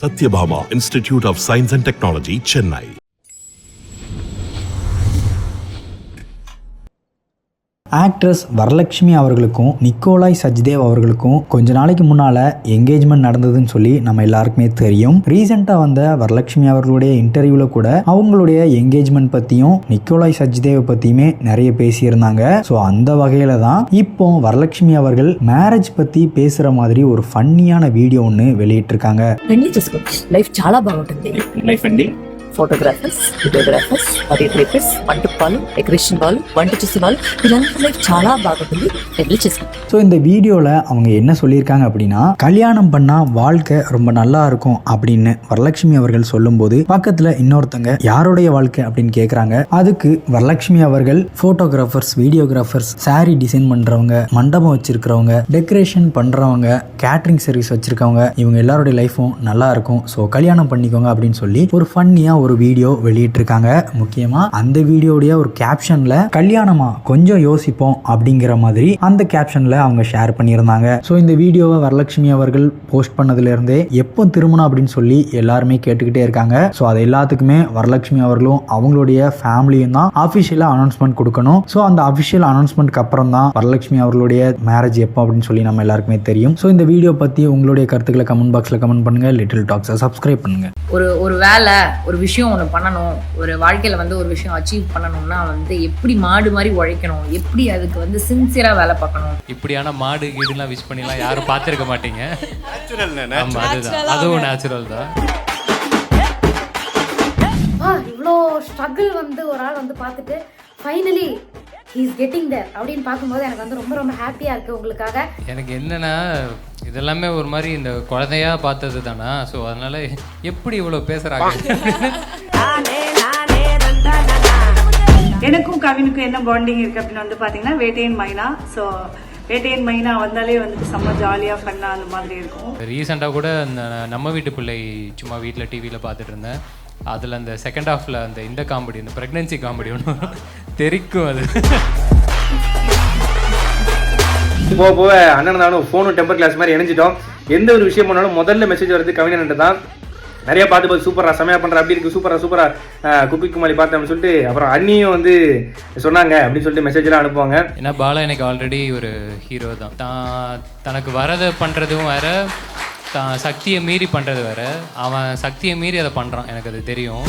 Satyabhama Institute of Science and Technology, Chennai. Actress Varalakshmi அவர்களுக்கும் நிக்கோலாய் சச்தேவ் அவர்களுக்கும் கொஞ்ச நாளைக்கு முன்னால் என்கேஜ்மெண்ட் நடந்ததுன்னு சொல்லி நம்ம எல்லாருக்குமே தெரியும். ரீசெண்டாக வந்த வரலட்சுமி அவர்களுடைய இன்டர்வியூவில் கூட அவங்களுடைய என்கேஜ்மெண்ட் பற்றியும் நிக்கோலாய் சச்தேவ் பற்றியுமே நிறைய பேசியிருந்தாங்க. ஸோ அந்த வகையில் தான் இப்போ வரலட்சுமி அவர்கள் மேரேஜ் பற்றி பேசுகிற மாதிரி ஒரு ஃபன்னியான வீடியோ ஒன்று வெளியிட்டிருக்காங்க. లైఫ్ చాలా బాగుంటుంది. లైఫ్ అండి ఫోటోగ్రాఫర్స్, వీడియోగ్రాఫర్స్, కొరియోగ్రాఫర్స్, వంట వాళ్ళు, డెకరేషన్ వాళ్ళు, వంట చేసే వాళ్ళు, ఇలాంటి లైఫ్ చాలా బాగుంటుంది. పెళ్లి చేసుకుంటాం. ஸோ இந்த வீடியோவில் அவங்க என்ன சொல்லியிருக்காங்க அப்படின்னா, கல்யாணம் பண்ணால் வாழ்க்கை ரொம்ப நல்லா இருக்கும் அப்படின்னு வரலட்சுமி அவர்கள் சொல்லும்போது பக்கத்தில் இன்னொருத்தங்க யாருடைய வாழ்க்கை அப்படின்னு கேட்குறாங்க. அதுக்கு வரலட்சுமி அவர்கள் ஃபோட்டோகிராஃபர்ஸ், வீடியோகிராஃபர்ஸ், சாரீ டிசைன் பண்ணுறவங்க, மண்டபம் வச்சிருக்கிறவங்க, டெக்கரேஷன் பண்ணுறவங்க, கேட்ரிங் சர்வீஸ் வச்சிருக்கவங்க, இவங்க எல்லாருடைய லைஃப்பும் நல்லா இருக்கும். ஸோ கல்யாணம் பண்ணிக்கோங்க அப்படின்னு சொல்லி ஒரு ஃபன்னியாக ஒரு வீடியோ வெளியிட்டிருக்காங்க. முக்கியமா அந்த வீடியோடைய ஒரு கேப்ஷன்ல கல்யாணமா கொஞ்சம் யோசிப்போம் அப்படிங்கிற மாதிரி அந்த கேப்ஷன்ல அவங்க ஷேர் பண்ணியிருந்தாங்க. ஸோ இந்த வீடியோவை வரலட்சுமி அவர்கள் போஸ்ட் பண்ணதுல இருந்தே எப்போ திருமணம் அப்படின்னு சொல்லி எல்லாருமே கேட்டுக்கிட்டே இருக்காங்க. ஸோ அது எல்லாத்துக்குமே வரலட்சுமி அவர்களும் அவங்களுடைய ஃபேமிலியும் தான் அஃபிஷியலா அனௌன்ஸ்மெண்ட் கொடுக்கணும். ஸோ அந்த அஃபிஷியல் அனௌன்ஸ்மெண்ட்க்கு அப்புறம் தான் வரலட்சுமி அவர்களுடைய மேரேஜ் எப்போ அப்படின்னு சொல்லி நம்ம எல்லாருக்குமே தெரியும். ஸோ இந்த வீடியோ பத்தி உங்களுடைய கருத்துக்களை கமெண்ட் பாக்ஸ்ல கமெண்ட் பண்ணுங்க. லிட்டில் டாக்ஸை சப்ஸ்கிரைப் பண்ணுங்க. ஒரு வேலை, ஒரு விஷயம் ஒன்று பண்ணணும், ஒரு வாழ்க்கையில் வந்து ஒரு விஷயம் அச்சீவ் பண்ணணும்னா வந்து எப்படி மாடு மாதிரி உழைக்கணும், எப்படி அதுக்கு வந்து சின்சியராக வேலை பார்க்கணும். இப்படியான மாடு கீடுலாம் விஷ் பண்ணிலாம் யாரும் பார்த்துருக்க மாட்டீங்க. ஆமாம், அதுதான், அதுவும் நேச்சுரல் தான். இவ்வளோ ஸ்ட்ரகிள் வந்து ஒரு ஆள் வந்து பார்த்துட்டு ஃபைனலி இஸ் கெட்டிங் தேர் அப்படின்னு பார்க்கும்போது எனக்கு வந்து ரொம்ப ரொம்ப ஹாப்பியாக இருக்குது உங்களுக்காக. எனக்கு என்னென்னா இதெல்லாமே ஒரு மாதிரி இந்த குழந்தையா பார்த்தது தானா. ஸோ அதனால எப்படி இவ்வளோ பேசுகிறாங்க. எனக்கும் கவினுக்கும் என்ன பாண்டிங் இருக்குது அப்படின்னு வந்து பார்த்தீங்கன்னா வேட்டையன் மைனா. ஸோ வேட்டையன் மைனா வந்தாலே வந்து செம்ம ஜாலியாக ஃபன்னாக அந்த மாதிரி இருக்கும். ரீசெண்டாக கூட அந்த நம்ம வீட்டு பிள்ளை சும்மா வீட்டில் டிவியில் பார்த்துட்டு இருந்தேன். அதில் அந்த செகண்ட் ஹாஃபில் அந்த இந்த காமெடி, இந்த ப்ரெக்னென்சி காமெடி ஒன்று தெரிக்கும். அது போக போக அண்ணன் நானும் ஃபோனும் டெம்பர் கிளாஸ் மாதிரி இணைஞ்சிட்டோம். எந்த ஒரு விஷயம் பண்ணாலும் முதல்ல மெசேஜ் வருது கவிஞன்ட்டு தான். நிறைய பார்த்து சூப்பரா செமையா பண்ற, அப்படி இருக்கு, சூப்பரா குக்கி குமாரி பார்த்தேன் அப்படின்னு சொல்லிட்டு அப்புறம் அண்ணியும் வந்து சொன்னாங்க அப்படின்னு சொல்லிட்டு மெசேஜ்லாம் அனுப்புவாங்க. ஏன்னா பாலா எனக்கு ஆல்ரெடி ஒரு ஹீரோ தான். தனக்கு வரதை பண்ணுறதும் வேற, தான் சக்தியை மீறி பண்ணுறது வேற. அவன் சக்தியை மீறி அதை பண்ணுறான், எனக்கு அது தெரியும்.